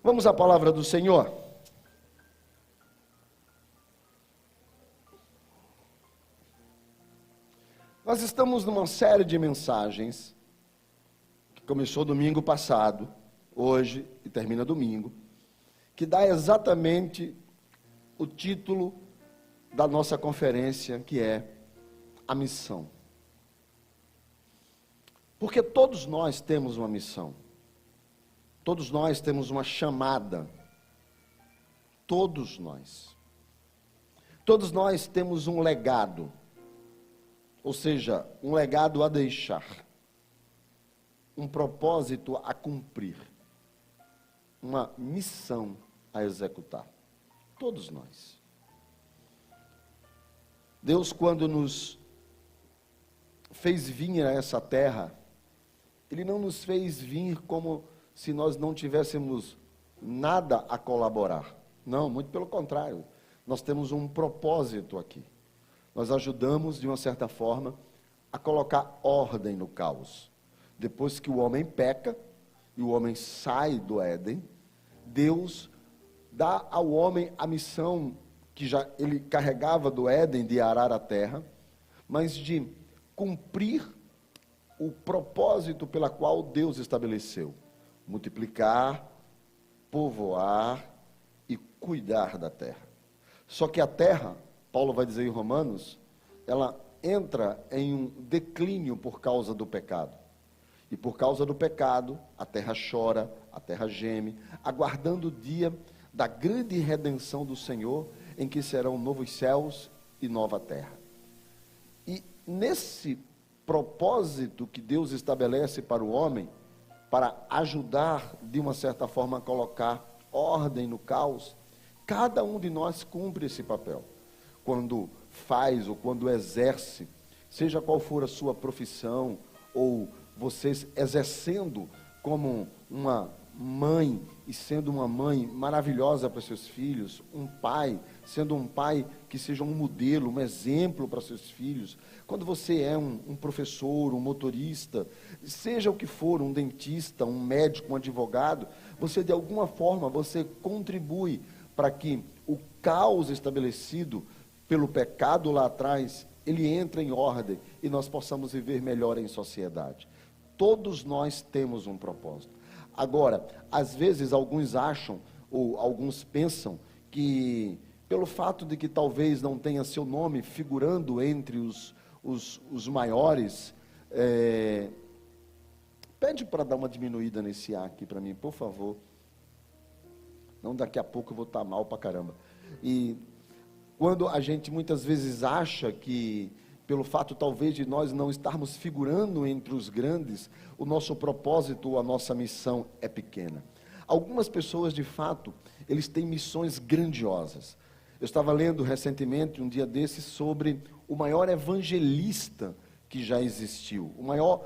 Vamos à palavra do Senhor. Nós estamos numa série de mensagens que começou domingo passado, hoje e termina domingo, que dá exatamente o título da nossa conferência, que é a missão. Porque todos nós temos uma missão. Todos nós temos uma chamada. Todos nós. Todos nós temos um legado. Ou seja, um legado a deixar. Um propósito a cumprir. Uma missão a executar. Todos nós. Deus, quando nos fez vir a essa terra, Ele não nos fez vir como se nós não tivéssemos nada a colaborar. Não, muito pelo contrário. Nós temos um propósito aqui. Nós ajudamos, de uma certa forma, a colocar ordem no caos. Depois que o homem peca, e o homem sai do Éden, Deus dá ao homem a missão que já ele carregava do Éden, de arar a terra, mas de cumprir o propósito pela qual Deus estabeleceu. Multiplicar, povoar e cuidar da terra. Só que a terra, Paulo vai dizer em Romanos, ela entra em um declínio por causa do pecado. E por causa do pecado, a terra chora, a terra geme, aguardando o dia da grande redenção do Senhor, em que serão novos céus e nova terra. E nesse propósito que Deus estabelece para o homem, para ajudar, de uma certa forma, a colocar ordem no caos, cada um de nós cumpre esse papel. Quando faz ou quando exerce, seja qual for a sua profissão, ou vocês exercendo como uma mãe, e sendo uma mãe maravilhosa para seus filhos, um pai, sendo um pai que seja um modelo, um exemplo para seus filhos, quando você é um professor, um motorista, seja o que for, um dentista, um médico, um advogado, você de alguma forma, você contribui para que o caos estabelecido pelo pecado lá atrás, ele entre em ordem e nós possamos viver melhor em sociedade. Todos nós temos um propósito. Agora, às vezes alguns acham, ou alguns pensam, que pelo fato de que talvez não tenha seu nome figurando entre os maiores, pede para dar uma diminuída nesse ar aqui para mim, por favor. Não, daqui a pouco eu vou estar mal para caramba. E quando a gente muitas vezes acha que, pelo fato talvez de nós não estarmos figurando entre os grandes, o nosso propósito, a nossa missão é pequena. Algumas pessoas, de fato, eles têm missões grandiosas. Eu estava lendo recentemente, um dia desses, sobre o maior evangelista que já existiu, o maior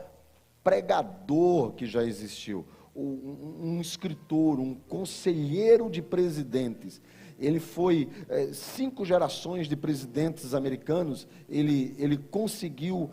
pregador que já existiu, um escritor, um conselheiro de presidentes. Ele foi 5 gerações de presidentes americanos, ele conseguiu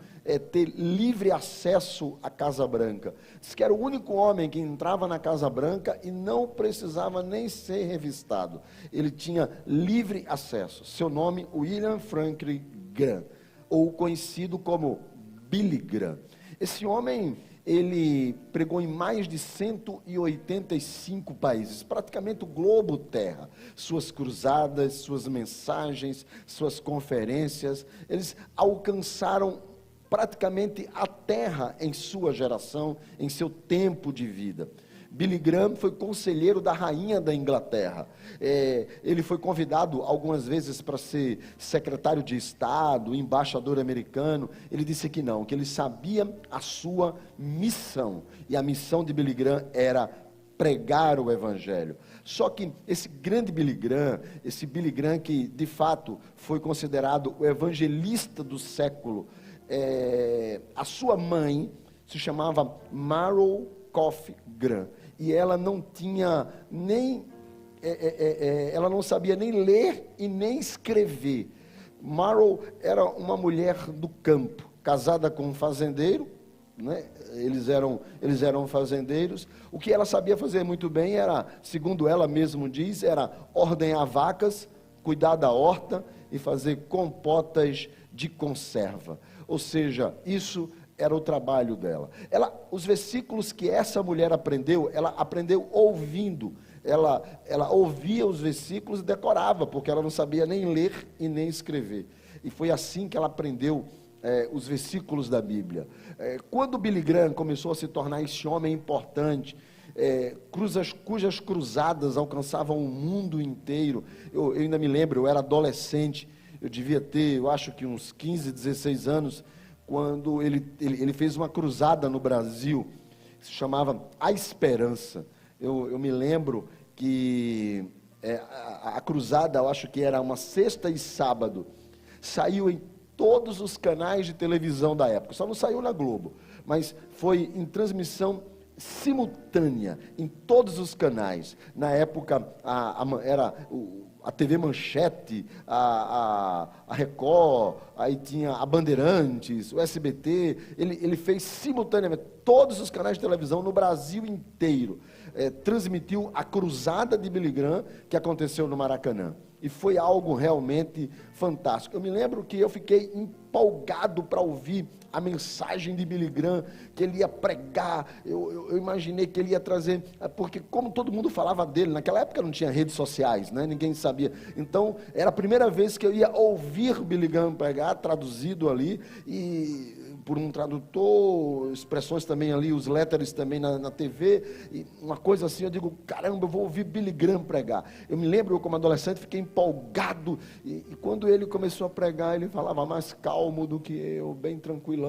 ter livre acesso à Casa Branca. Diz que era o único homem que entrava na Casa Branca e não precisava nem ser revistado. Ele tinha livre acesso. Seu nome, William Franklin Graham, ou conhecido como Billy Graham. Esse homem, ele pregou em mais de 185 países, praticamente o globo terra. Suas cruzadas, suas mensagens, suas conferências, eles alcançaram praticamente a terra em sua geração, em seu tempo de vida. Billy Graham foi conselheiro da rainha da Inglaterra. Ele foi convidado algumas vezes para ser secretário de Estado, embaixador americano. Ele disse que não, que ele sabia a sua missão. E a missão de Billy Graham era pregar o Evangelho. Só que esse grande Billy Graham que de fato foi considerado o evangelista do século, a sua mãe se chamava Marrow Coffee Graham. E ela não tinha nem, ela não sabia nem ler e nem escrever. Marrow era uma mulher do campo, casada com um fazendeiro, né? Eles eram fazendeiros. O que ela sabia fazer muito bem era, segundo ela mesma diz, era ordenhar vacas, cuidar da horta e fazer compotas de conserva. Ou seja, isso era o trabalho dela. Os versículos que essa mulher aprendeu, ela aprendeu ouvindo. Ela ouvia os versículos e decorava, porque ela não sabia nem ler e nem escrever. E foi assim que ela aprendeu os versículos da Bíblia. Quando Billy Graham começou a se tornar esse homem importante, cujas cruzadas alcançavam o mundo inteiro, eu ainda me lembro, eu era adolescente, eu devia ter, eu acho que uns 15, 16 anos, quando ele fez uma cruzada no Brasil, que se chamava A Esperança. Eu me lembro que a cruzada, eu acho que era uma sexta e sábado, saiu em todos os canais de televisão da época, só não saiu na Globo, mas foi em transmissão simultânea em todos os canais. Na época era a TV Manchete, a Record, aí tinha a Bandeirantes, o SBT. Ele fez simultaneamente todos os canais de televisão no Brasil inteiro. Transmitiu a cruzada de Billy Graham que aconteceu no Maracanã. E foi algo realmente fantástico. Eu me lembro que eu fiquei empolgado para ouvir a mensagem de Billy Graham, que ele ia pregar. Eu imaginei que ele ia trazer, porque como todo mundo falava dele, naquela época não tinha redes sociais, né? Ninguém sabia. Então, era a primeira vez que eu ia ouvir Billy Graham pregar, traduzido ali, e por um tradutor, expressões também ali, os letters também na TV, e uma coisa assim, eu digo, caramba, eu vou ouvir Billy Graham pregar. Eu me lembro, eu como adolescente, fiquei empolgado, e quando ele começou a pregar, ele falava mais calmo do que eu, bem tranquilão.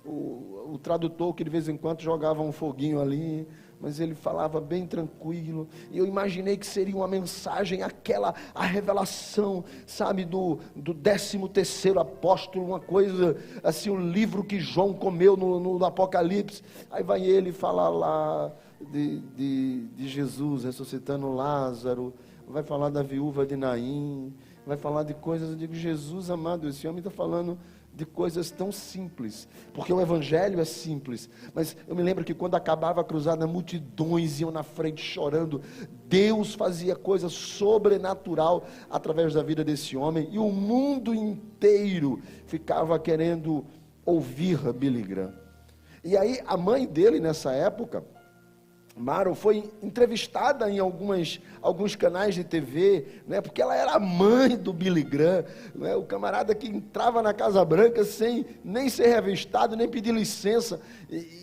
O tradutor, que de vez em quando jogava um foguinho ali, mas ele falava bem tranquilo, e eu imaginei que seria uma mensagem, a revelação, sabe, do 13º apóstolo, uma coisa, assim, um livro que João comeu no Apocalipse. Aí vai ele falar lá de Jesus ressuscitando Lázaro, vai falar da viúva de Naim, vai falar de coisas. Eu digo, Jesus amado, esse homem está falando de coisas tão simples, porque o evangelho é simples. Mas eu me lembro que quando acabava a cruzada, multidões iam na frente chorando. Deus fazia coisa sobrenatural através da vida desse homem, e o mundo inteiro ficava querendo ouvir Billy Graham. E aí a mãe dele nessa época, Maro, foi entrevistada em alguns canais de TV, né, porque ela era a mãe do Billy Graham, né, o camarada que entrava na Casa Branca sem nem ser revistado, nem pedir licença,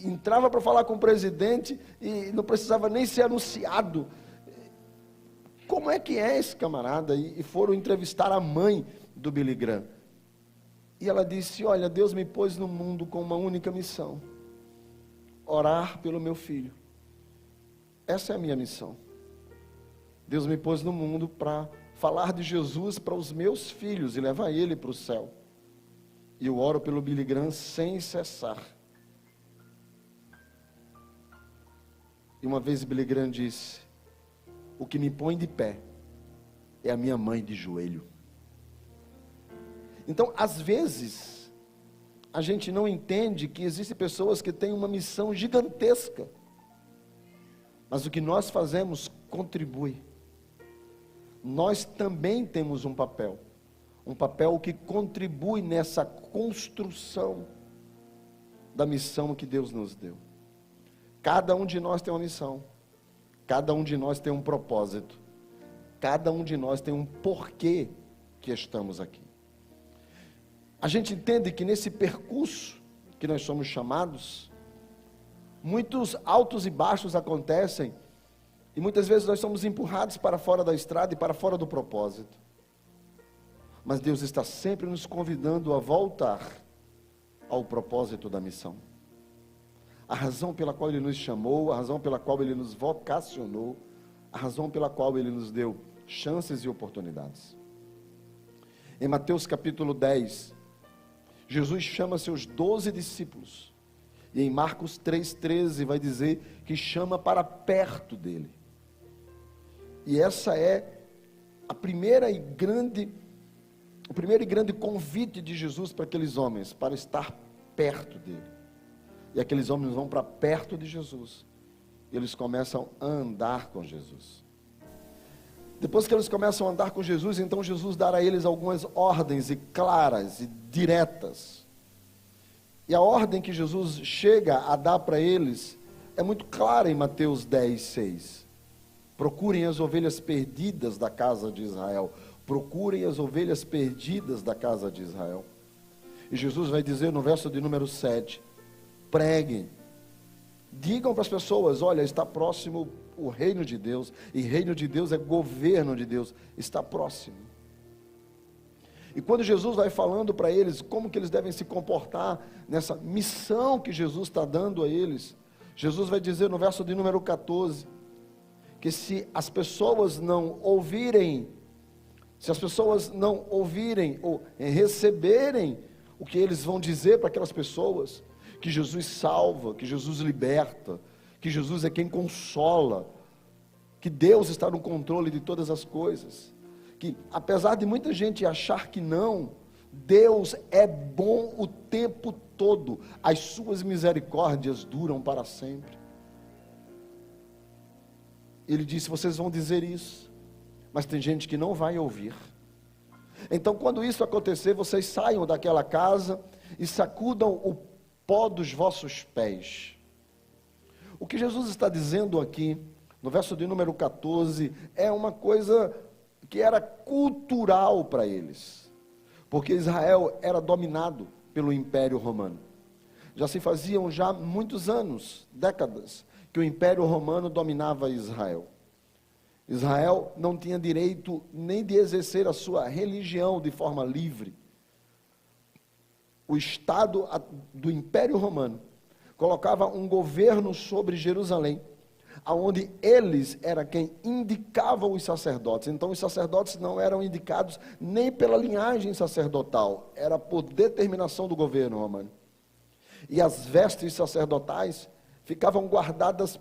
entrava para falar com o presidente e não precisava nem ser anunciado. Como é que é esse camarada? E foram entrevistar a mãe do Billy Graham. E ela disse, olha, Deus me pôs no mundo com uma única missão: orar pelo meu filho. Essa é a minha missão. Deus me pôs no mundo para falar de Jesus para os meus filhos e levar ele para o céu. E eu oro pelo Billy Graham sem cessar. E uma vez Billy Graham disse, o que me põe de pé é a minha mãe de joelho. Então, às vezes, a gente não entende que existem pessoas que têm uma missão gigantesca, mas o que nós fazemos contribui. Nós também temos um papel que contribui nessa construção da missão que Deus nos deu. Cada um de nós tem uma missão, cada um de nós tem um propósito, cada um de nós tem um porquê que estamos aqui. A gente entende que nesse percurso que nós somos chamados, muitos altos e baixos acontecem, e muitas vezes nós somos empurrados para fora da estrada e para fora do propósito. Mas Deus está sempre nos convidando a voltar ao propósito da missão. A razão pela qual Ele nos chamou, a razão pela qual Ele nos vocacionou, a razão pela qual Ele nos deu chances e oportunidades. Em Mateus capítulo 10, Jesus chama seus 12 discípulos. E em Marcos 3,13 vai dizer que chama para perto dele. E essa é o primeiro e grande convite de Jesus para aqueles homens, para estar perto dele. E aqueles homens vão para perto de Jesus. E eles começam a andar com Jesus. Depois que eles começam a andar com Jesus, então Jesus dá a eles algumas ordens claras e diretas. E a ordem que Jesus chega a dar para eles é muito clara em Mateus 10, 6. Procurem as ovelhas perdidas da casa de Israel. Procurem as ovelhas perdidas da casa de Israel. E Jesus vai dizer no verso de número 7, preguem. Digam para as pessoas, olha, está próximo o reino de Deus, e reino de Deus é governo de Deus, está próximo. E quando Jesus vai falando para eles como que eles devem se comportar nessa missão que Jesus está dando a eles, Jesus vai dizer no verso de número 14, que se as pessoas não ouvirem ou receberem o que eles vão dizer para aquelas pessoas, que Jesus salva, que Jesus liberta, que Jesus é quem consola, que Deus está no controle de todas as coisas, que apesar de muita gente achar que não, Deus é bom o tempo todo, as suas misericórdias duram para sempre. Ele disse, vocês vão dizer isso, mas tem gente que não vai ouvir. Então quando isso acontecer, vocês saiam daquela casa e sacudam o pó dos vossos pés. O que Jesus está dizendo aqui, no verso de número 14, é uma coisa que era cultural para eles, porque Israel era dominado pelo Império Romano. Já se faziam já muitos anos, décadas, que o Império Romano dominava Israel. Israel não tinha direito nem de exercer a sua religião de forma livre. O Estado do Império Romano colocava um governo sobre Jerusalém, aonde eles eram quem indicavam os sacerdotes. Então os sacerdotes não eram indicados nem pela linhagem sacerdotal, era por determinação do governo romano. E as vestes sacerdotais ficavam guardadas,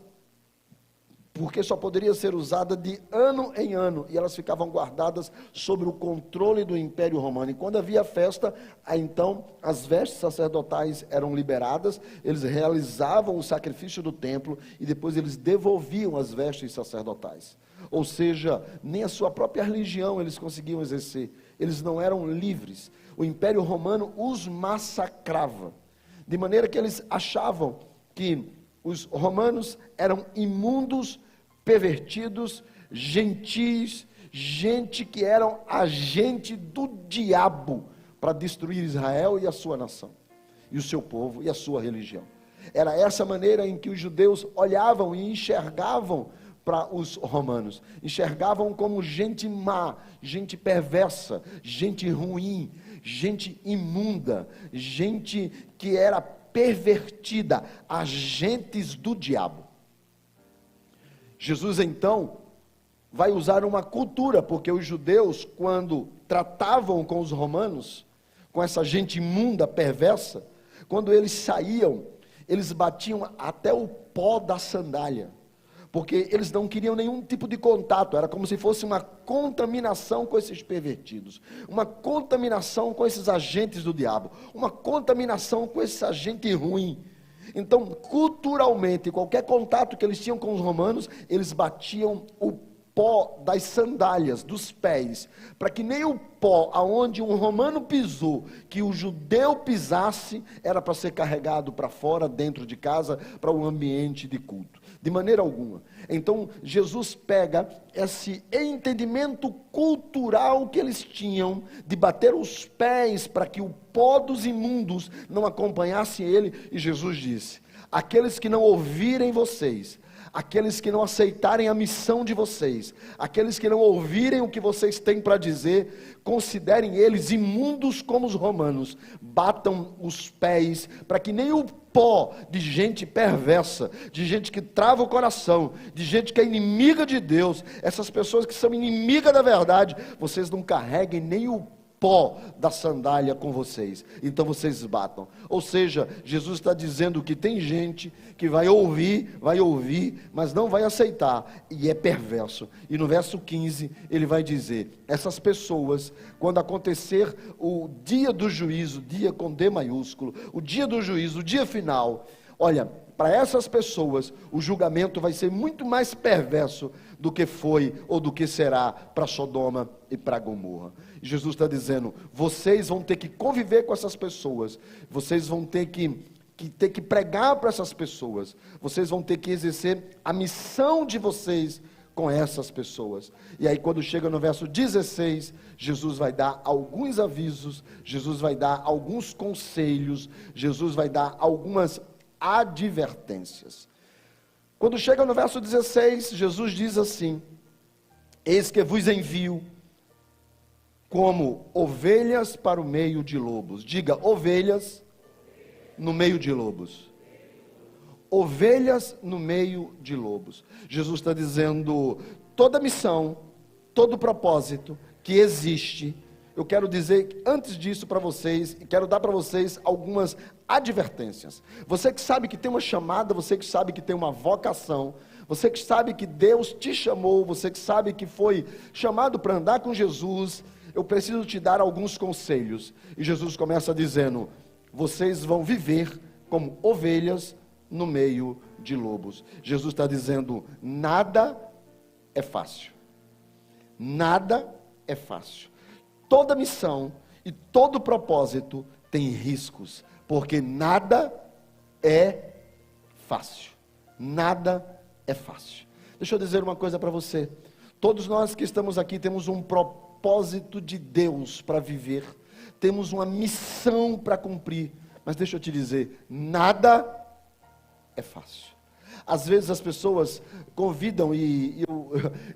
porque só poderia ser usada de ano em ano, e elas ficavam guardadas sob o controle do Império Romano. E quando havia festa, então as vestes sacerdotais eram liberadas, eles realizavam o sacrifício do templo, e depois eles devolviam as vestes sacerdotais. Ou seja, nem a sua própria religião eles conseguiam exercer, eles não eram livres. O Império Romano os massacrava, de maneira que eles achavam que os romanos eram imundos, pervertidos, gentis, gente que eram agente do diabo para destruir Israel e a sua nação, e o seu povo e a sua religião. Era essa maneira em que os judeus olhavam e enxergavam para os romanos, enxergavam como gente má, gente perversa, gente ruim, gente imunda, gente que era pervertida, agentes do diabo. Jesus então vai usar uma cultura, porque os judeus, quando tratavam com os romanos, com essa gente imunda, perversa, quando eles saíam, eles batiam até o pó da sandália, porque eles não queriam nenhum tipo de contato, era como se fosse uma contaminação com esses pervertidos, uma contaminação com esses agentes do diabo, uma contaminação com esse agente ruim. Então, culturalmente, qualquer contato que eles tinham com os romanos, eles batiam o pó das sandálias, dos pés, para que nem o pó aonde um romano pisou, que o judeu pisasse, era para ser carregado para fora, dentro de casa, para um ambiente de culto. De maneira alguma. Então, Jesus pega esse entendimento cultural que eles tinham, de bater os pés para que o pó dos imundos não acompanhasse ele, e Jesus disse, aqueles que não ouvirem vocês, aqueles que não aceitarem a missão de vocês, aqueles que não ouvirem o que vocês têm para dizer, considerem eles imundos como os romanos, batam os pés, para que nem o pó de gente perversa, de gente que trava o coração, de gente que é inimiga de Deus, essas pessoas que são inimigas da verdade, vocês não carreguem nem o pó da sandália com vocês, então vocês batam. Ou seja, Jesus está dizendo que tem gente que vai ouvir, mas não vai aceitar, e é perverso. E no verso 15, ele vai dizer, essas pessoas, quando acontecer o dia do juízo, dia com D maiúsculo, o dia do juízo, o dia final, Olha, para essas pessoas, o julgamento vai ser muito mais perverso do que foi ou do que será para Sodoma e para Gomorra. E Jesus está dizendo, vocês vão ter que conviver com essas pessoas, vocês vão ter que pregar para essas pessoas, vocês vão ter que exercer a missão de vocês com essas pessoas. E aí quando chega no verso 16, Jesus vai dar alguns avisos, Jesus vai dar alguns conselhos, Jesus vai dar algumas advertências. Quando chega no verso 16, Jesus diz assim, eis que vos envio como ovelhas para o meio de lobos. Diga, ovelhas no meio de lobos. Ovelhas no meio de lobos. Jesus está dizendo, toda missão, todo propósito que existe, eu quero dizer antes disso para vocês, e quero dar para vocês algumas advertências. Você que sabe que tem uma chamada, você que sabe que tem uma vocação, você que sabe que Deus te chamou, você que sabe que foi chamado para andar com Jesus, eu preciso te dar alguns conselhos. E Jesus começa dizendo, vocês vão viver como ovelhas no meio de lobos. Jesus está dizendo, nada é fácil. Nada é fácil. Toda missão e todo propósito tem riscos, porque nada é fácil. Nada é fácil. Deixa eu dizer uma coisa para você. Todos nós que estamos aqui temos um propósito de Deus para viver. Temos uma missão para cumprir. Mas deixa eu te dizer, nada é fácil. Às vezes as pessoas convidam, e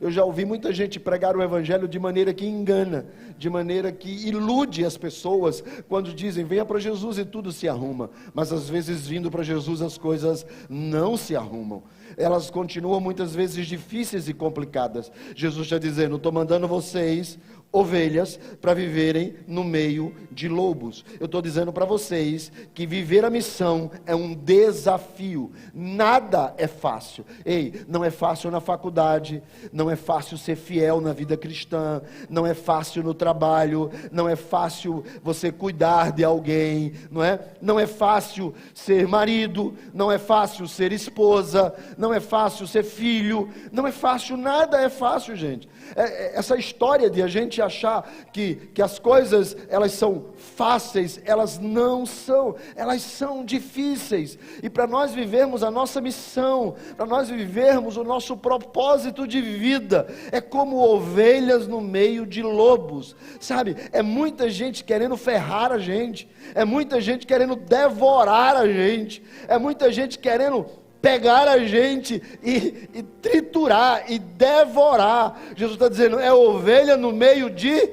eu já ouvi muita gente pregar o evangelho de maneira que engana, de maneira que ilude as pessoas, quando dizem, venha para Jesus e tudo se arruma. Mas às vezes vindo para Jesus as coisas não se arrumam. Elas continuam muitas vezes difíceis e complicadas. Jesus está dizendo, estou mandando vocês, ovelhas, para viverem no meio de lobos. Eu estou dizendo para vocês que viver a missão é um desafio. Nada é fácil. Ei, não é fácil na faculdade, não é fácil ser fiel na vida cristã, não é fácil no trabalho, não é fácil você cuidar de alguém, não é? Não é fácil ser marido, não é fácil ser esposa, não é fácil ser filho, não é fácil, nada é fácil, gente. Essa história de a gente achar que as coisas, elas são fáceis, elas não são, elas são difíceis. E para nós vivermos a nossa missão, para nós vivermos o nosso propósito de vida, é como ovelhas no meio de lobos, sabe? É muita gente querendo ferrar a gente, é muita gente querendo devorar a gente, é muita gente querendo pegar a gente e triturar e devorar. Jesus está dizendo, é ovelha no meio de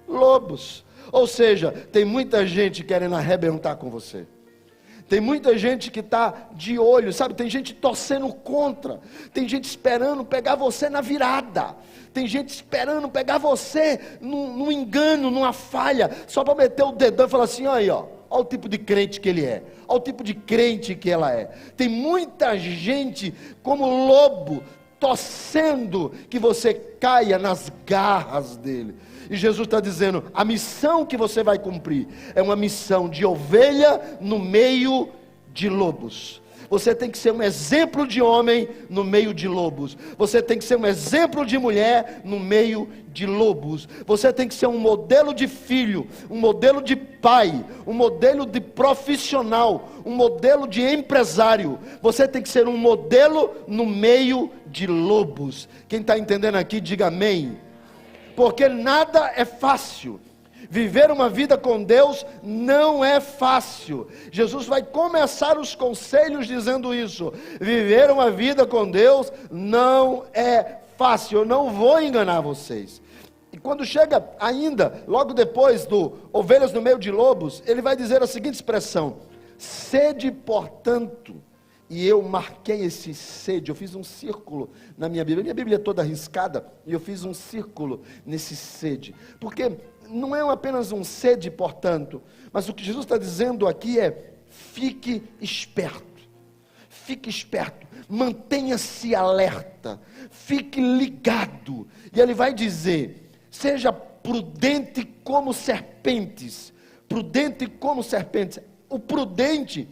lobos. Ou seja, tem muita gente querendo arrebentar com você. Tem muita gente que está de olho, sabe? Tem gente torcendo contra. Tem gente esperando pegar você na virada. Tem gente esperando pegar você num engano, numa falha, só para meter o dedão e falar assim, olha aí, ó. Olha o tipo de crente que ele é, olha o tipo de crente que ela é. Tem muita gente como lobo, torcendo que você caia nas garras dele. E Jesus está dizendo, a missão que você vai cumprir é uma missão de ovelha no meio de lobos. Você tem que ser um exemplo de homem no meio de lobos. Você tem que ser um exemplo de mulher no meio de lobos. Você tem que ser um modelo de filho, um modelo de pai, um modelo de profissional, um modelo de empresário. Você tem que ser um modelo no meio de lobos. Quem está entendendo aqui, diga amém. Porque nada é fácil. Viver uma vida com Deus não é fácil. Jesus vai começar os conselhos dizendo isso. Viver uma vida com Deus não é fácil. Eu não vou enganar vocês. E quando chega ainda, logo depois do ovelhas no meio de lobos, ele vai dizer a seguinte expressão: sede, portanto. E eu marquei esse sede, eu fiz um círculo na minha Bíblia é toda arriscada, e eu fiz um círculo nesse sede, porque não é apenas um sede, portanto, mas o que Jesus está dizendo aqui é, fique esperto, mantenha-se alerta, fique ligado, e ele vai dizer, seja prudente como serpentes, o prudente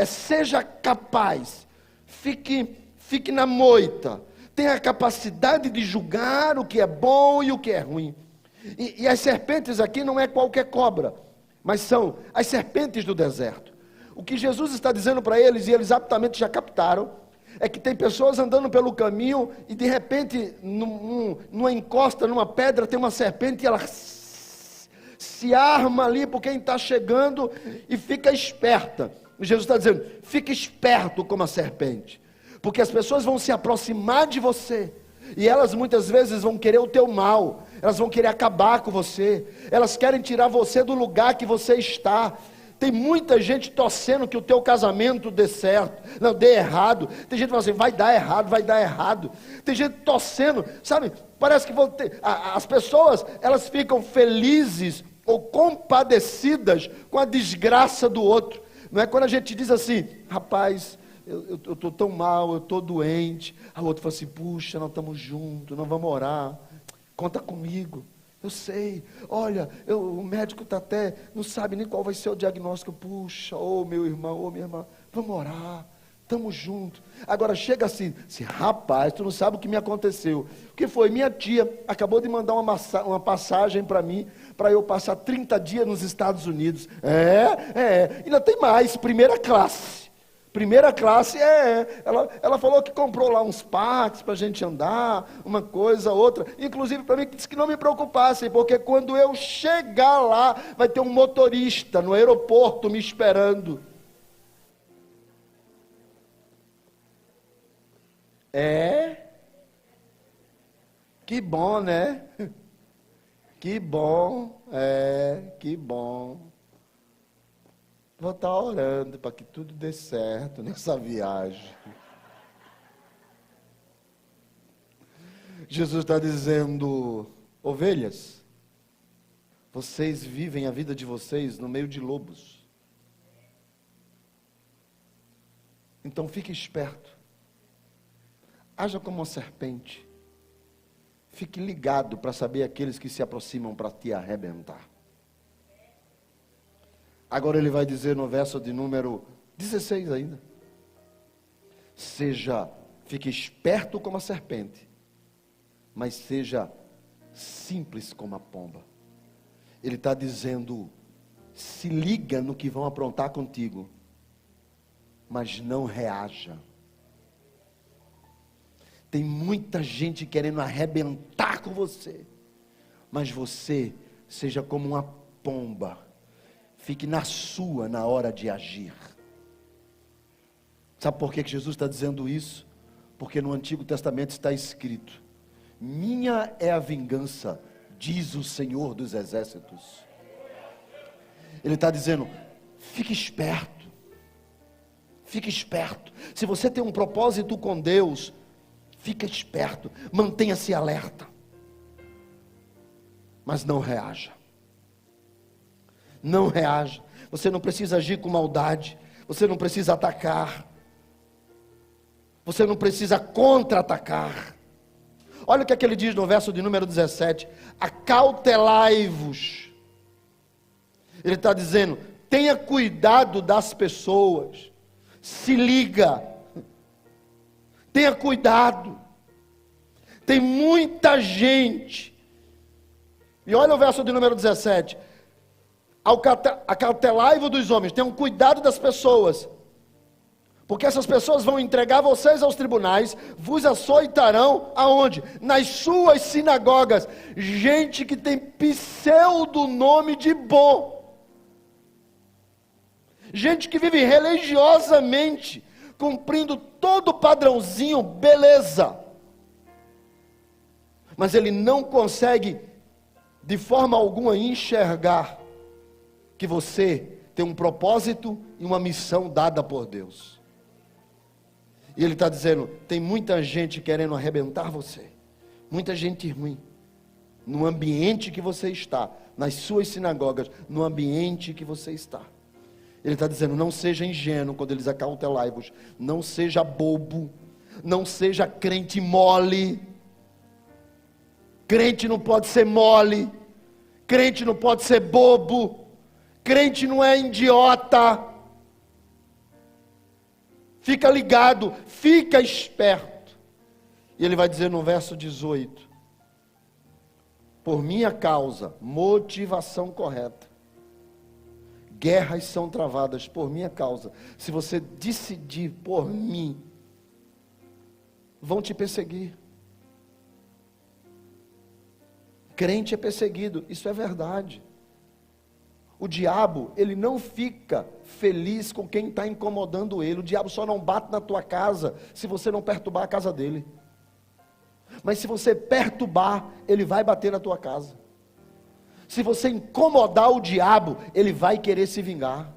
seja capaz, fique na moita, tenha a capacidade de julgar o que é bom e o que é ruim. E as serpentes aqui não é qualquer cobra, mas são as serpentes do deserto. O que Jesus está dizendo para eles, e eles aptamente já captaram, é que tem pessoas andando pelo caminho e de repente, numa encosta, numa pedra, tem uma serpente e ela se arma ali por quem está chegando e fica esperta. Jesus está dizendo, fique esperto como a serpente, porque as pessoas vão se aproximar de você, e elas muitas vezes vão querer o teu mal, elas vão querer acabar com você, elas querem tirar você do lugar que você está. Tem muita gente torcendo que o teu casamento dê certo, não, dê errado. Tem gente que fala assim, vai dar errado, vai dar errado. Tem gente torcendo, sabe, parece que as pessoas, elas ficam felizes ou compadecidas com a desgraça do outro. Não é quando a gente diz assim, rapaz, eu estou tão mal, eu estou doente. A outra fala assim, puxa, nós estamos juntos, nós vamos orar, conta comigo. Eu sei, olha, o médico está até, não sabe nem qual vai ser o diagnóstico. Puxa, meu irmão, minha irmã, vamos orar, estamos juntos. Agora chega assim, rapaz, tu não sabe o que me aconteceu. O que foi? Minha tia acabou de mandar uma passagem para mim, para eu passar 30 dias nos Estados Unidos. Ainda tem mais, primeira classe. Primeira classe, ela falou que comprou lá uns parques para a gente andar, uma coisa, outra, inclusive para mim, disse que não me preocupasse, porque quando eu chegar lá, vai ter um motorista no aeroporto me esperando. Que bom, né? Que bom, que bom. Vou estar orando para que tudo dê certo nessa viagem. Jesus está dizendo, ovelhas, vocês vivem a vida de vocês no meio de lobos. Então fique esperto. Haja como uma serpente. Fique ligado para saber aqueles que se aproximam para te arrebentar. Agora ele vai dizer no verso de número 16 ainda. Fique esperto como a serpente, mas seja simples como a pomba. Ele está dizendo, se liga no que vão aprontar contigo, mas não reaja. Tem muita gente querendo arrebentar com você, mas você seja como uma pomba. Fique na sua na hora de agir. Sabe por que Jesus está dizendo isso? Porque no Antigo Testamento está escrito, minha é a vingança, diz o Senhor dos Exércitos. Ele está dizendo, fique esperto. Fique esperto. Se você tem um propósito com Deus, fique esperto. Mantenha-se alerta. Mas não reaja. Não reaja. Você não precisa agir com maldade. Você não precisa atacar. Você não precisa contra-atacar. Olha o que ele diz no verso de número 17. Acautelai-vos. Ele está dizendo, tenha cuidado das pessoas. Se liga. Tenha cuidado. Tem muita gente. E olha o verso de número 17. Acautelai-vos dos homens, tenham cuidado das pessoas, porque essas pessoas vão entregar vocês aos tribunais, vos açoitarão aonde? Nas suas sinagogas. Gente que tem pseudo nome de bom, gente que vive religiosamente, cumprindo todo o padrãozinho, beleza, mas ele não consegue de forma alguma enxergar que você tem um propósito e uma missão dada por Deus. E ele está dizendo, tem muita gente querendo arrebentar você, muita gente ruim, no ambiente que você está, nas suas sinagogas, no ambiente que você está. Ele está dizendo, não seja ingênuo quando eles acautelai-vos, não seja bobo, não seja crente mole. Crente não pode ser mole, crente não pode ser bobo, crente não é idiota. Fica ligado, fica esperto. E ele vai dizer no verso 18: por minha causa, motivação correta, guerras são travadas por minha causa. Se você decidir por mim, vão te perseguir. Crente é perseguido, isso é verdade. O diabo, ele não fica feliz com quem está incomodando ele. O diabo só não bate na tua casa se você não perturbar a casa dele. Mas se você perturbar, ele vai bater na tua casa. Se você incomodar o diabo, ele vai querer se vingar.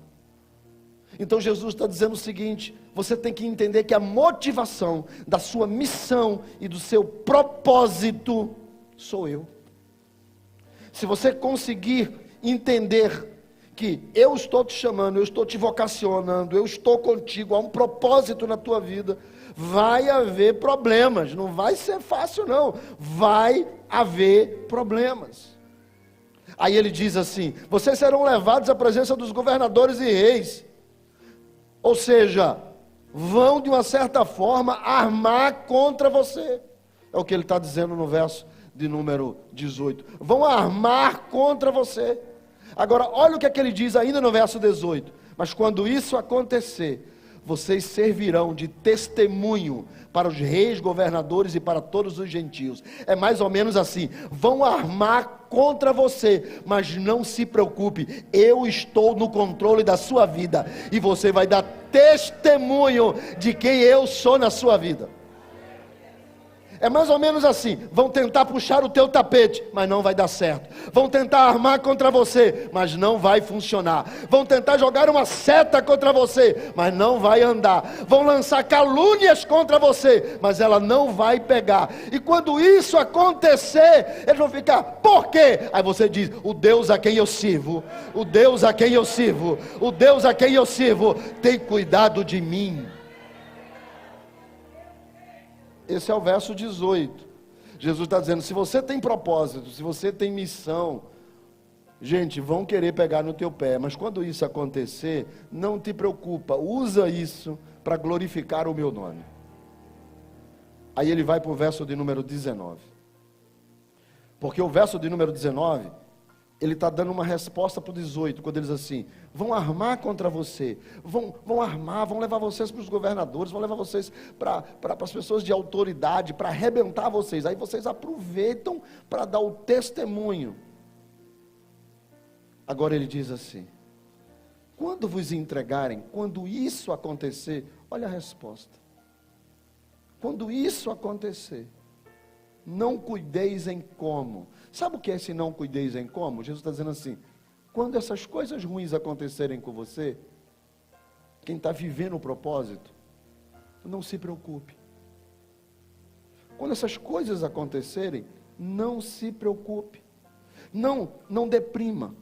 Então Jesus está dizendo o seguinte: você tem que entender que a motivação da sua missão e do seu propósito sou eu. Se você conseguir entender que eu estou te chamando, eu estou te vocacionando, eu estou contigo, há um propósito na tua vida, vai haver problemas, não vai ser fácil não, vai haver problemas. Aí ele diz assim: vocês serão levados à presença dos governadores e reis, ou seja, vão de uma certa forma armar contra você, é o que ele está dizendo no verso de número 18, vão armar contra você. Agora olha o que é que ele diz ainda no verso 18: mas quando isso acontecer, vocês servirão de testemunho para os reis, governadores e para todos os gentios. É mais ou menos assim: vão armar contra você, mas não se preocupe, eu estou no controle da sua vida, e você vai dar testemunho de quem eu sou na sua vida. É mais ou menos assim: vão tentar puxar o teu tapete, mas não vai dar certo. Vão tentar armar contra você, mas não vai funcionar. Vão tentar jogar uma seta contra você, mas não vai andar. Vão lançar calúnias contra você, mas ela não vai pegar. E quando isso acontecer, eles vão ficar: por quê? Aí você diz: o Deus a quem eu sirvo, o Deus a quem eu sirvo, o Deus a quem eu sirvo tem cuidado de mim. Esse é o verso 18. Jesus está dizendo: se você tem propósito, se você tem missão, gente, vão querer pegar no teu pé, mas quando isso acontecer, não te preocupa, usa isso para glorificar o meu nome. Aí ele vai para o verso de número 19, porque o verso de número 19, ele está dando uma resposta para o 18, quando ele diz assim: vão armar contra você, vão armar, vão levar vocês para os governadores, vão levar vocês para as pessoas de autoridade, para arrebentar vocês. Aí vocês aproveitam para dar o testemunho. Agora ele diz assim: quando vos entregarem, quando isso acontecer, olha a resposta: quando isso acontecer, não cuideis em como. Sabe o que é esse não cuideis em como? Jesus está dizendo assim: quando essas coisas ruins acontecerem com você, quem está vivendo o propósito, não se preocupe. Quando essas coisas acontecerem, não se preocupe. Não deprima.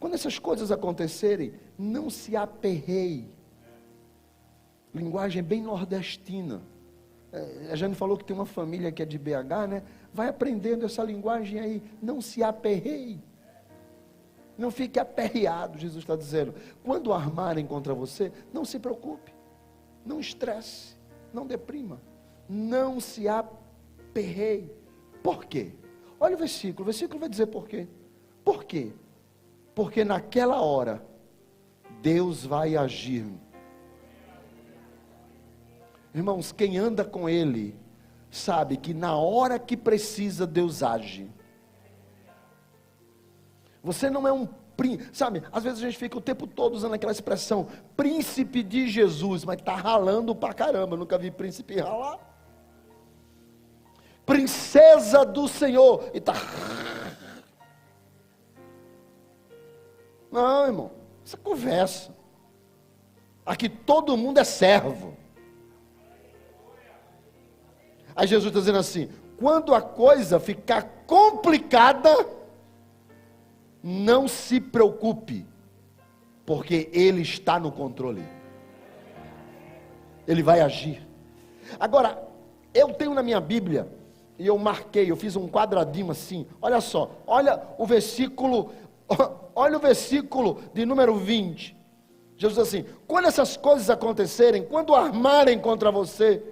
Quando essas coisas acontecerem, não se aperreie. Linguagem bem nordestina. A Jane falou que tem uma família que é de BH, né? Vai aprendendo essa linguagem aí. Não se aperreie. Não fique aperreado, Jesus está dizendo. Quando armarem contra você, não se preocupe. Não estresse. Não deprima. Não se aperreie. Por quê? Olha o versículo vai dizer por quê. Por quê? Porque naquela hora, Deus vai agir. Irmãos, quem anda com Ele, sabe que na hora que precisa, Deus age. Você não é um príncipe, sabe, às vezes a gente fica o tempo todo usando aquela expressão, príncipe de Jesus, mas está ralando pra caramba, eu nunca vi príncipe ralar. Princesa do Senhor, e está... Não, irmão, essa conversa. Aqui todo mundo é servo. Aí Jesus está dizendo assim: quando a coisa ficar complicada, não se preocupe, porque Ele está no controle. Ele vai agir. Agora, eu tenho na minha Bíblia, e eu marquei, eu fiz um quadradinho assim, olha só, olha o versículo de número 20. Jesus diz assim: quando essas coisas acontecerem, quando armarem contra você,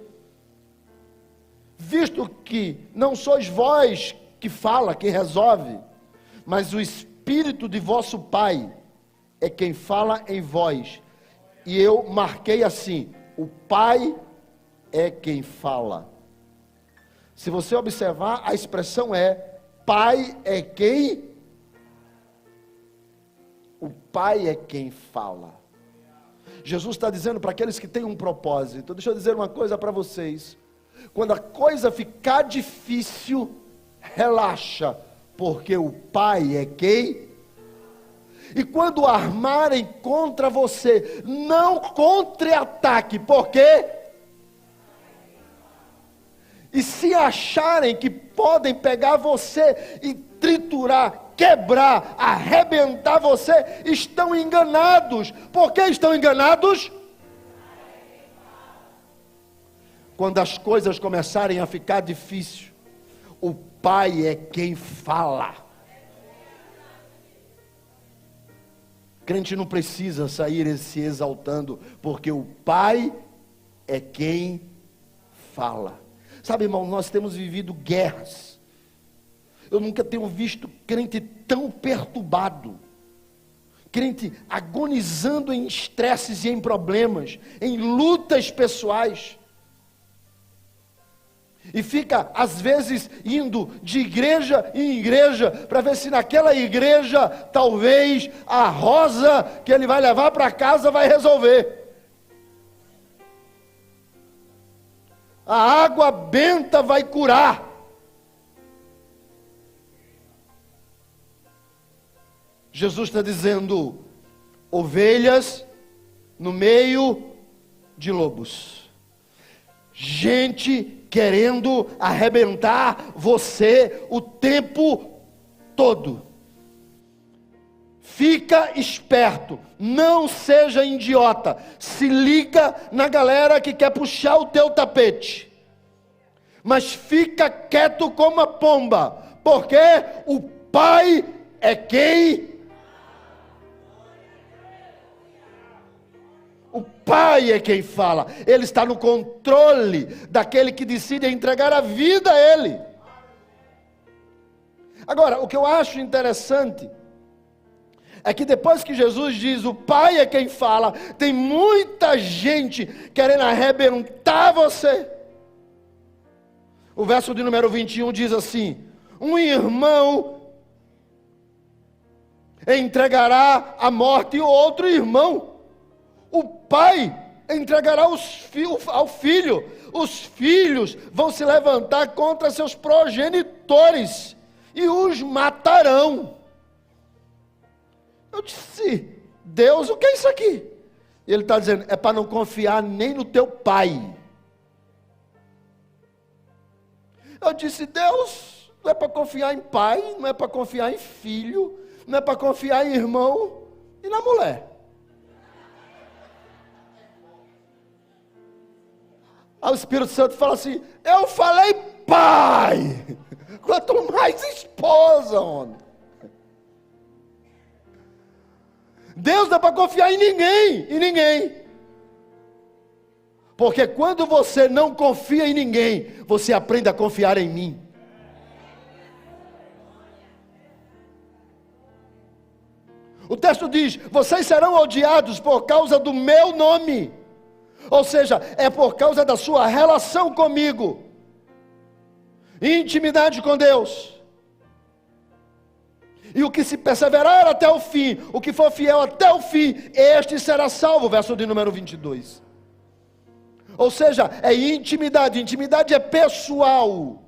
visto que não sois vós que fala, que resolve, mas o Espírito de vosso Pai é quem fala em vós. E eu marquei assim: o Pai é quem fala. Se você observar, a expressão é: Pai é quem? O Pai é quem fala. Jesus está dizendo para aqueles que têm um propósito. Deixa eu dizer uma coisa para vocês: quando a coisa ficar difícil, relaxa, porque o Pai é quem. E quando armarem contra você, não contra-ataque, porque e se acharem que podem pegar você e triturar, quebrar, arrebentar você, estão enganados. Por que estão enganados? Quando as coisas começarem a ficar difíceis, o Pai é quem fala. Crente não precisa sair se exaltando, porque o Pai é quem fala. Sabe, irmão, nós temos vivido guerras. Eu nunca tenho visto crente tão perturbado, crente agonizando em estresses e em problemas, em lutas pessoais. E fica, às vezes, indo de igreja em igreja, para ver se naquela igreja, talvez, a rosa que ele vai levar para casa vai resolver. A água benta vai curar. Jesus está dizendo: ovelhas no meio de lobos. Gente querendo arrebentar você o tempo todo. Fica esperto, não seja idiota, se liga na galera que quer puxar o teu tapete, mas fica quieto como a pomba, porque o Pai é quem? O Pai é quem fala. Ele está no controle daquele que decide entregar a vida a Ele. Agora, o que eu acho interessante é que depois que Jesus diz o Pai é quem fala, tem muita gente querendo arrebentar você. O verso de número 21 diz assim: um irmão entregará à morte o outro irmão. O pai entregará ao filho. Os filhos vão se levantar contra seus progenitores e os matarão. Eu disse: Deus, o que é isso aqui? E ele está dizendo: é para não confiar nem no teu pai. Eu disse: Deus, não é para confiar em pai, não é para confiar em filho, não é para confiar em irmão e na mulher. Aí o Espírito Santo fala assim: eu falei pai, quanto mais esposa, homem. Deus não é para confiar em ninguém, porque quando você não confia em ninguém, você aprende a confiar em mim. O texto diz: vocês serão odiados por causa do meu nome. Ou seja, é por causa da sua relação comigo, intimidade com Deus. E o que se perseverar até o fim, o que for fiel até o fim, este será salvo. Verso de número 22. Ou seja, é intimidade. Intimidade é pessoal.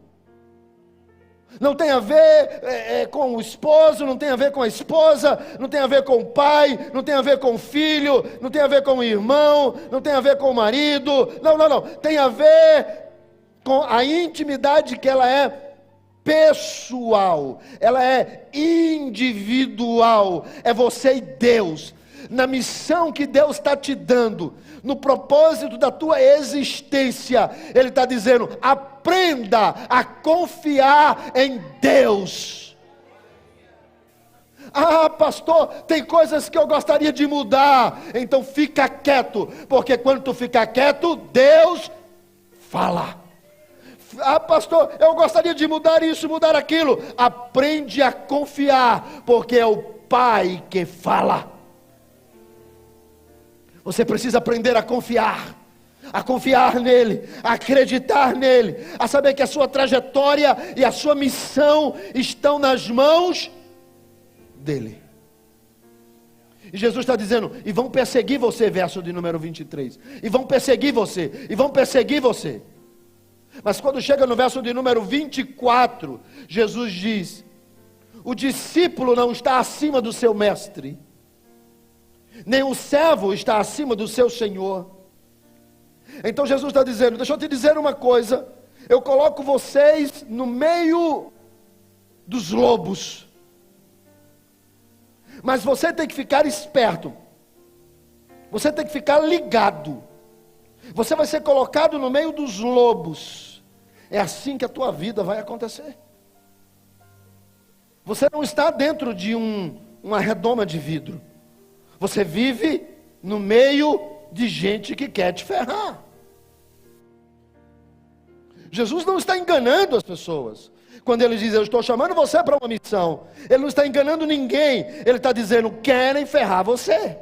Não tem a ver com o esposo, não tem a ver com a esposa, não tem a ver com o pai, não tem a ver com o filho, não tem a ver com o irmão, não tem a ver com o marido. Não. Tem a ver com a intimidade, que ela é pessoal, ela é individual. É você e Deus, na missão que Deus está te dando, no propósito da tua existência. Ele está dizendo: aprenda a confiar em Deus. Ah, pastor, tem coisas que eu gostaria de mudar. Então fica quieto, porque quando tu ficar quieto, Deus fala. Ah, pastor, eu gostaria de mudar isso, mudar aquilo. Aprende a confiar, porque é o Pai que fala. Você precisa aprender a confiar nele, a acreditar nele, a saber que a sua trajetória e a sua missão estão nas mãos dele. E Jesus está dizendo: e vão perseguir você, verso de número 23, e vão perseguir você, e vão perseguir você. Mas quando chega no verso de número 24, Jesus diz: o discípulo não está acima do seu mestre, nem o servo está acima do seu senhor. Então Jesus está dizendo: deixa eu te dizer uma coisa, eu coloco vocês no meio dos lobos, mas você tem que ficar esperto, você tem que ficar ligado, você vai ser colocado no meio dos lobos. É assim que a tua vida vai acontecer. Você não está dentro de uma redoma de vidro, você vive no meio de gente que quer te ferrar. Jesus não está enganando as pessoas. Quando ele diz: eu estou chamando você para uma missão, ele não está enganando ninguém. Ele está dizendo: querem ferrar você.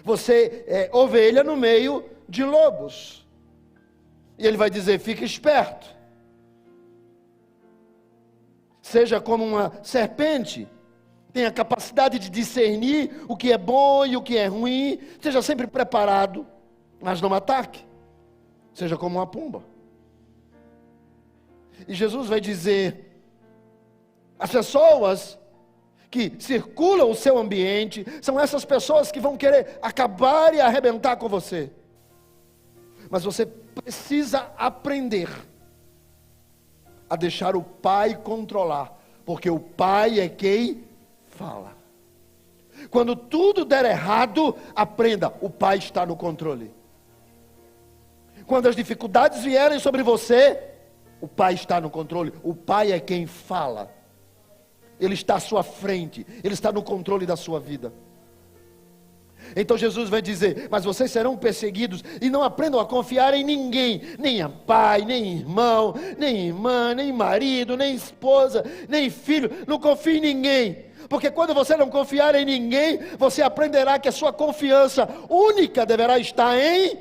Você é ovelha no meio de lobos. E ele vai dizer: fique esperto. Seja como uma serpente. Tenha capacidade de discernir o que é bom e o que é ruim. Seja sempre preparado, mas não ataque. Seja como uma pomba. E Jesus vai dizer: as pessoas que circulam o seu ambiente são essas pessoas que vão querer acabar e arrebentar com você. Mas você precisa aprender a deixar o Pai controlar, porque o Pai é quem fala. Quando tudo der errado, aprenda: o Pai está no controle. Quando as dificuldades vierem sobre você, o Pai está no controle. O Pai é quem fala. Ele está à sua frente, ele está no controle da sua vida. Então Jesus vai dizer: mas vocês serão perseguidos, e não aprendam a confiar em ninguém, nem a pai, nem irmão, nem irmã, nem marido, nem esposa, nem filho. Não confie em ninguém, porque quando você não confiar em ninguém, você aprenderá que a sua confiança única deverá estar em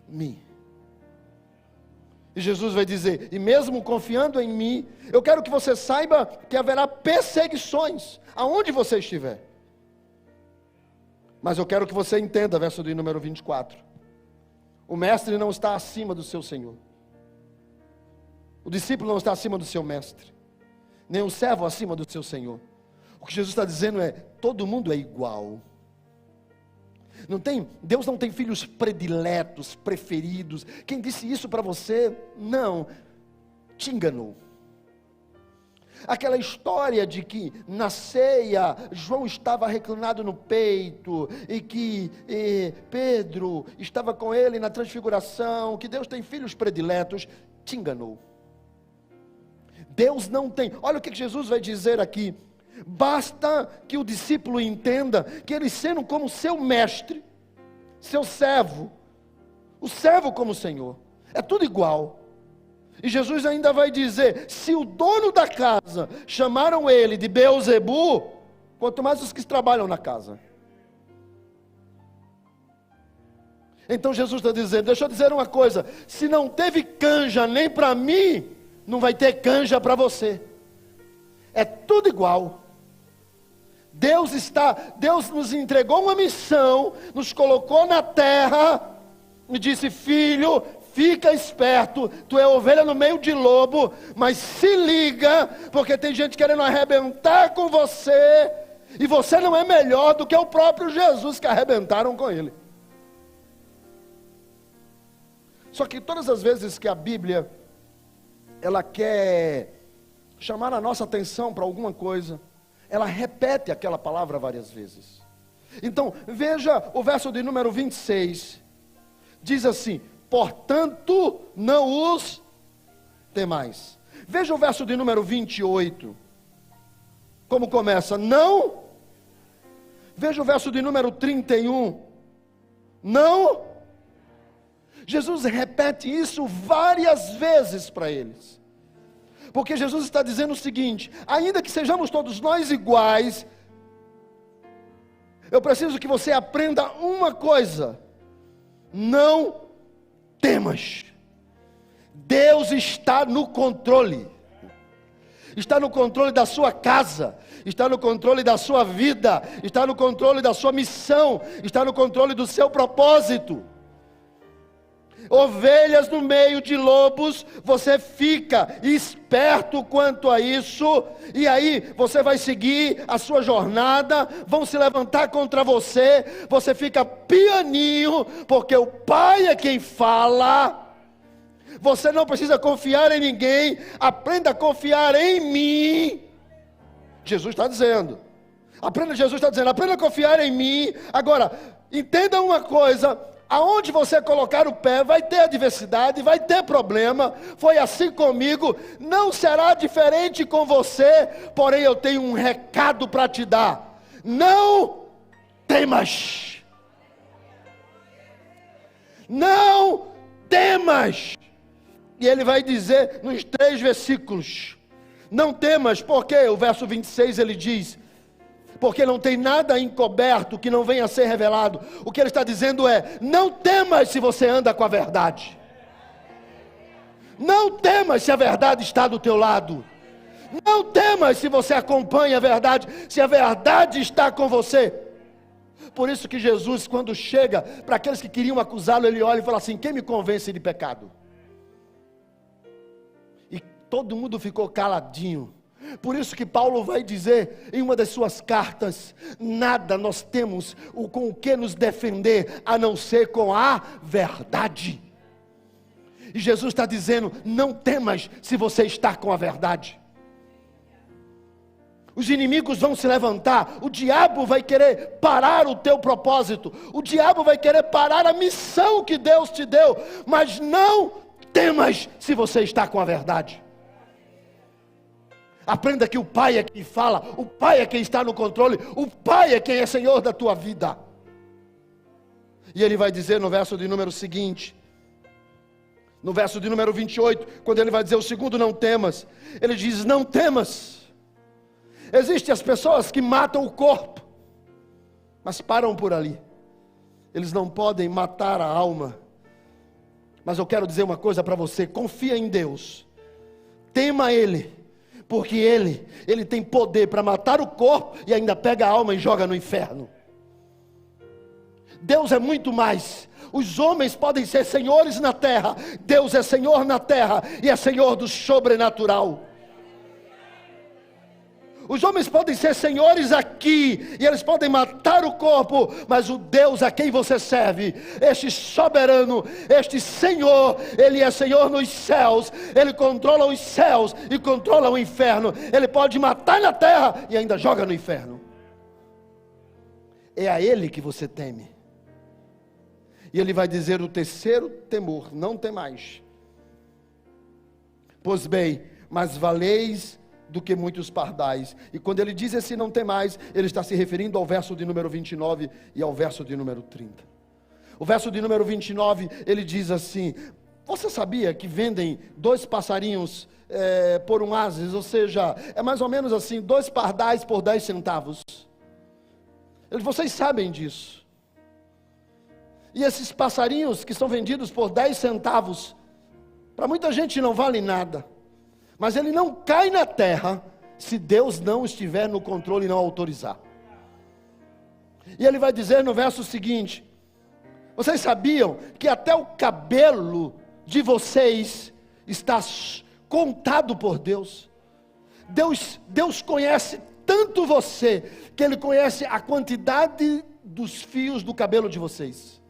mim. E Jesus vai dizer: e mesmo confiando em mim, eu quero que você saiba que haverá perseguições aonde você estiver. Mas eu quero que você entenda, verso de número 24. O mestre não está acima do seu senhor. O discípulo não está acima do seu mestre. Nem o servo acima do seu senhor. O que Jesus está dizendo é: todo mundo é igual. Deus não tem filhos prediletos, preferidos. Quem disse isso para você? Não, te enganou. Aquela história de que na ceia João estava reclinado no peito e que Pedro estava com ele na transfiguração, que Deus tem filhos prediletos, te enganou. Deus não tem. Olha o que Jesus vai dizer aqui: basta que o discípulo entenda que ele, sendo como seu mestre, seu servo, o servo como Senhor, é tudo igual. E Jesus ainda vai dizer: se o dono da casa chamaram ele de Beelzebu, quanto mais os que trabalham na casa. Então Jesus está dizendo: deixa eu dizer uma coisa, se não teve canja nem para mim, não vai ter canja para você. É tudo igual. Deus nos entregou uma missão, nos colocou na terra e disse: filho, fica esperto, tu é ovelha no meio de lobo, mas se liga, porque tem gente querendo arrebentar com você, e você não é melhor do que o próprio Jesus que arrebentaram com ele. Só que todas as vezes que a Bíblia, ela quer chamar a nossa atenção para alguma coisa, ela repete aquela palavra várias vezes. Então, veja o verso de número 26, diz assim: portanto, não os temais. Veja o verso de número 28. Como começa? Não. Veja o verso de número 31. Não. Jesus repete isso várias vezes para eles. Porque Jesus está dizendo o seguinte: ainda que sejamos todos nós iguais, eu preciso que você aprenda uma coisa: não temas. Deus está no controle. Está no controle da sua casa, está no controle da sua vida, está no controle da sua missão, está no controle do seu propósito. Ovelhas no meio de lobos, você fica esperto quanto a isso, e aí você vai seguir a sua jornada, vão se levantar contra você, você fica pianinho, porque o Pai é quem fala. Você não precisa confiar em ninguém, aprenda a confiar em mim. Jesus está dizendo, aprenda a confiar em mim. Agora, entenda uma coisa: aonde você colocar o pé, vai ter adversidade, vai ter problema. Foi assim comigo, não será diferente com você. Porém, eu tenho um recado para te dar: não temas. Não temas. E ele vai dizer nos 3 versículos: não temas, porque o verso 26 ele diz: porque não tem nada encoberto que não venha a ser revelado. O que ele está dizendo é: não temas se você anda com a verdade. Não temas se a verdade está do teu lado. Não temas se você acompanha a verdade, se a verdade está com você. Por isso que Jesus, quando chega para aqueles que queriam acusá-lo, ele olha e fala assim: quem me convence de pecado? E todo mundo ficou caladinho. Por isso que Paulo vai dizer em uma das suas cartas: nada nós temos com o que nos defender, a não ser com a verdade. E Jesus está dizendo: não temas se você está com a verdade. Os inimigos vão se levantar, o diabo vai querer parar o teu propósito, o diabo vai querer parar a missão que Deus te deu, mas não temas se você está com a verdade. Aprenda que o Pai é quem fala, o Pai é quem está no controle, o Pai é quem é Senhor da tua vida. E ele vai dizer no verso de número seguinte, no verso de número 28, quando ele vai dizer o segundo não temas, ele diz: não temas. Existem as pessoas que matam o corpo, mas param por ali. Eles não podem matar a alma. Mas eu quero dizer uma coisa para você: confia em Deus, tema Ele, porque Ele tem poder para matar o corpo e ainda pega a alma e joga no inferno. Deus é muito mais. Os homens podem ser senhores na terra, Deus é Senhor na terra e é Senhor do sobrenatural. Os homens podem ser senhores aqui, e eles podem matar o corpo, mas o Deus a quem você serve, este soberano, este Senhor, Ele é Senhor nos céus, Ele controla os céus e controla o inferno. Ele pode matar na terra e ainda joga no inferno. É a Ele que você teme. E Ele vai dizer o terceiro temor: não temais. Pois bem, mais valeis do que muitos pardais. E quando ele diz esse não temais, ele está se referindo ao verso de número 29 e ao verso de número 30. O verso de número 29, ele diz assim: você sabia que vendem 2 passarinhos por um ases? Ou seja, é mais ou menos assim, 2 pardais por 10 centavos. Vocês sabem disso. E esses passarinhos que são vendidos por 10 centavos, para muita gente não valem nada. Mas ele não cai na terra se Deus não estiver no controle e não autorizar. E ele vai dizer no verso seguinte: vocês sabiam que até o cabelo de vocês está contado por Deus? Deus conhece tanto você, que Ele conhece a quantidade dos fios do cabelo de vocês.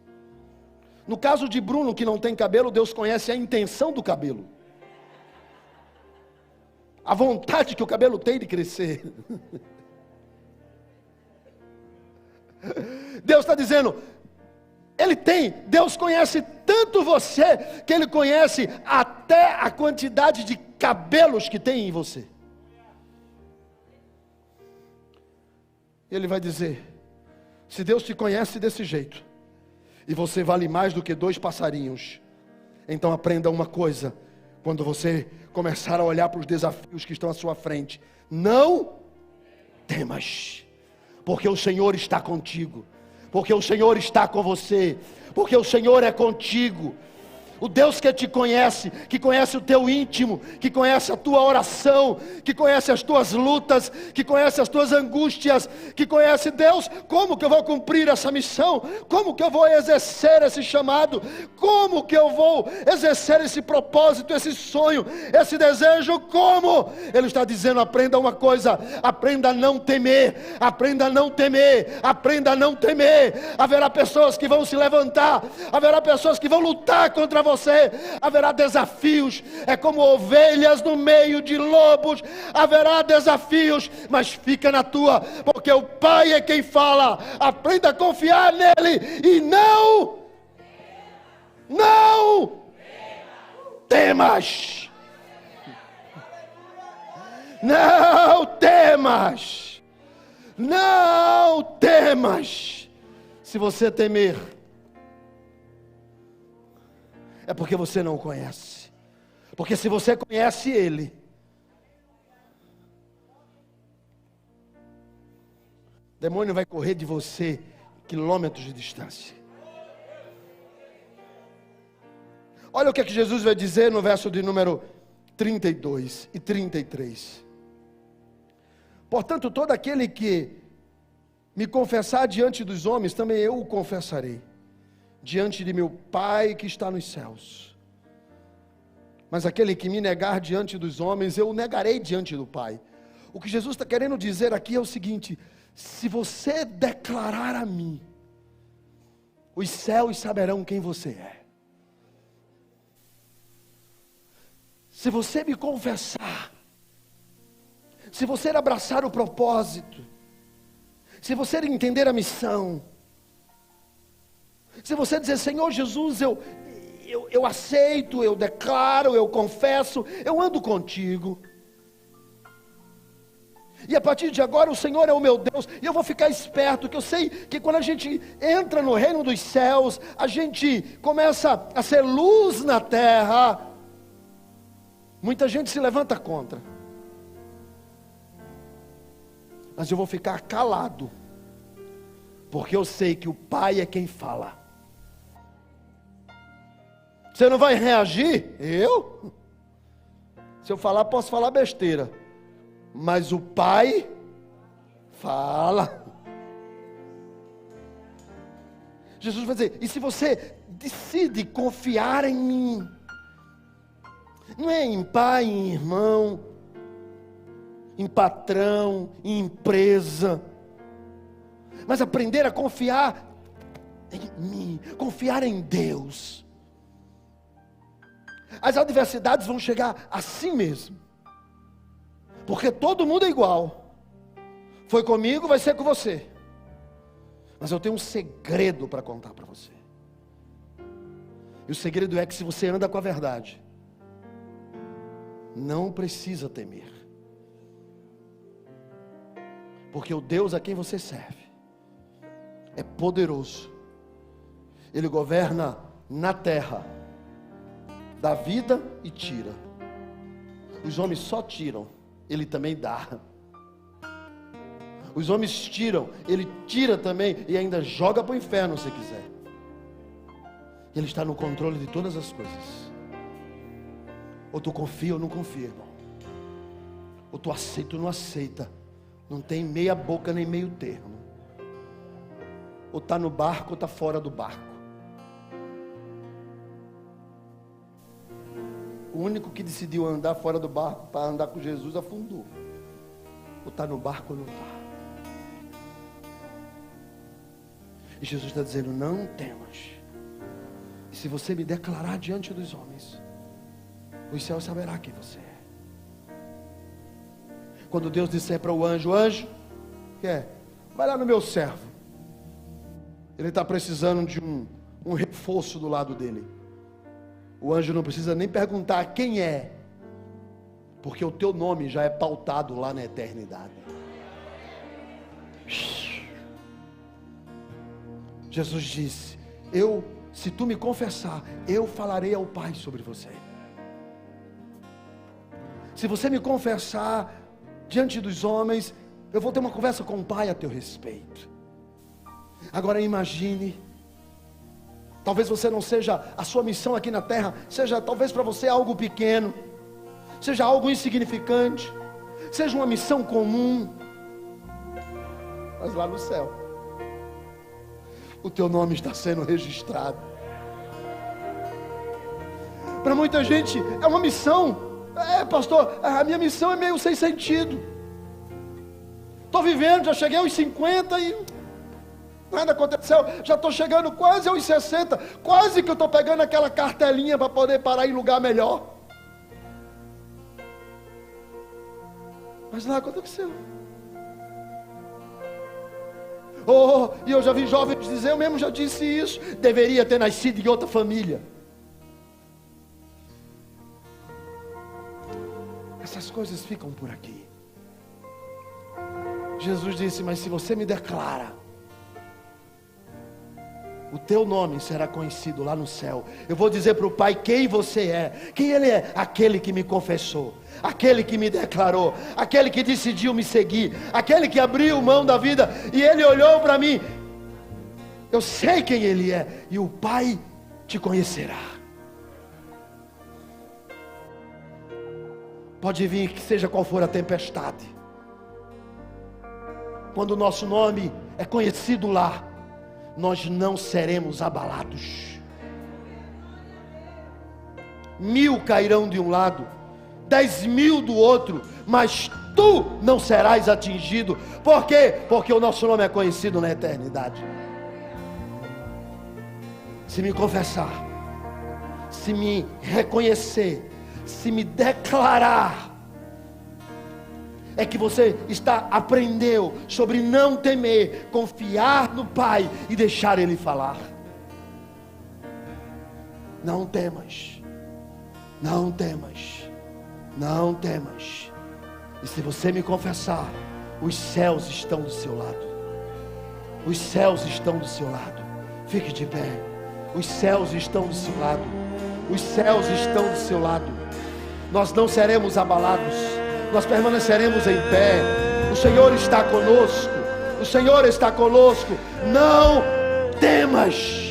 No caso de Bruno, que não tem cabelo, Deus conhece a intenção do cabelo, a vontade que o cabelo tem de crescer. Deus está dizendo, Deus conhece tanto você, que Ele conhece até a quantidade de cabelos que tem em você. Ele vai dizer: se Deus te conhece desse jeito, e você vale mais do que 2 passarinhos, então aprenda uma coisa: quando você começar a olhar para os desafios que estão à sua frente, não temas, porque o Senhor está contigo, porque o Senhor está com você, porque o Senhor é contigo. O Deus que te conhece, que conhece o teu íntimo, que conhece a tua oração, que conhece as tuas lutas, que conhece as tuas angústias, que conhece, Deus, como que eu vou cumprir essa missão? Como que eu vou exercer esse chamado? Como que eu vou exercer esse propósito, esse sonho, esse desejo? Como? Ele está dizendo: aprenda uma coisa, aprenda a não temer, aprenda a não temer, aprenda a não temer. Haverá pessoas que vão se levantar, haverá pessoas que vão lutar contra você, haverá desafios, é como ovelhas no meio de lobos, haverá desafios, mas fica na tua, porque o Pai é quem fala. Aprenda a confiar nele e não temas. Não temas. Não temas. Se você temer, é porque você não o conhece. Porque se você conhece Ele, o demônio vai correr de você quilômetros de distância. Olha o que é que Jesus vai dizer no verso de número 32 e 33. Portanto, todo aquele que me confessar diante dos homens, também eu o confessarei diante de meu Pai que está nos céus. Mas aquele que me negar diante dos homens, eu o negarei diante do Pai. O que Jesus está querendo dizer aqui é o seguinte: se você declarar a mim, os céus saberão quem você é. Se você me confessar, se você abraçar o propósito, se você entender a missão, se você dizer: Senhor Jesus, eu aceito, eu declaro, eu confesso, eu ando contigo, e a partir de agora o Senhor é o meu Deus, e eu vou ficar esperto, que eu sei que quando a gente entra no reino dos céus, a gente começa a ser luz na terra. Muita gente se levanta contra, mas eu vou ficar calado, porque eu sei que o Pai é quem fala. Você não vai reagir? Eu? Se eu falar, posso falar besteira, mas o Pai fala. Jesus vai dizer: e se você decide confiar em mim, não é em pai, em irmão, em patrão, em empresa, mas aprender a confiar em mim, confiar em Deus. As adversidades vão chegar assim mesmo, porque todo mundo é igual. Foi comigo, vai ser com você. Mas eu tenho um segredo para contar para você. E o segredo é que se você anda com a verdade, não precisa temer, porque o Deus a quem você serve é poderoso. Ele governa na terra, dá vida e tira. Os homens só tiram, Ele também dá. Os homens tiram, Ele tira também e ainda joga para o inferno se quiser. Ele está no controle de todas as coisas. Ou tu confia ou não confia, irmão. Ou tu aceita ou não aceita. Não tem meia boca nem meio termo. Ou está no barco ou está fora do barco. O único que decidiu andar fora do barco para andar com Jesus afundou. Ou está no barco ou não está. E Jesus está dizendo: não temas. E se você me declarar diante dos homens, os céus saberá quem você é. Quando Deus disser para o anjo: anjo, vai lá no meu servo, ele está precisando de um reforço do lado dele. O anjo não precisa nem perguntar quem é, porque o teu nome já é pautado lá na eternidade. Jesus disse: se tu me confessar, eu falarei ao Pai sobre você. Se você me confessar diante dos homens, eu vou ter uma conversa com o Pai a teu respeito. Agora imagine, talvez você não seja, a sua missão aqui na terra seja talvez para você algo pequeno, seja algo insignificante, seja uma missão comum, mas lá no céu o teu nome está sendo registrado. Para muita gente é uma missão, pastor, a minha missão é meio sem sentido, estou vivendo, já cheguei aos 50 e nada aconteceu, já estou chegando quase aos 60, quase que eu estou pegando aquela cartelinha para poder parar em lugar melhor, mas nada aconteceu. E eu já vi jovens dizer, eu mesmo já disse isso, deveria ter nascido em outra família. Essas coisas ficam por aqui. Jesus disse: mas se você me declara, o teu nome será conhecido lá no céu. Eu vou dizer para o Pai quem você é. Quem Ele é? Aquele que me confessou, aquele que me declarou, aquele que decidiu me seguir, aquele que abriu mão da vida e Ele olhou para mim. Eu sei quem Ele é, e o Pai te conhecerá. Pode vir que seja qual for a tempestade, quando o nosso nome é conhecido lá, nós não seremos abalados. 1000 cairão de um lado, 10.000 do outro, mas tu não serás atingido. Por quê? Porque o nosso nome é conhecido na eternidade. Se me confessar, se me reconhecer, se me declarar, é que você aprendeu sobre não temer, confiar no Pai e deixar Ele falar. Não temas, não temas, não temas. E se você me confessar, os céus estão do seu lado. Os céus estão do seu lado. Fique de pé. Os céus estão do seu lado. Os céus estão do seu lado. Nós não seremos abalados. Nós permaneceremos em pé. O Senhor está conosco. O Senhor está conosco. Não temas.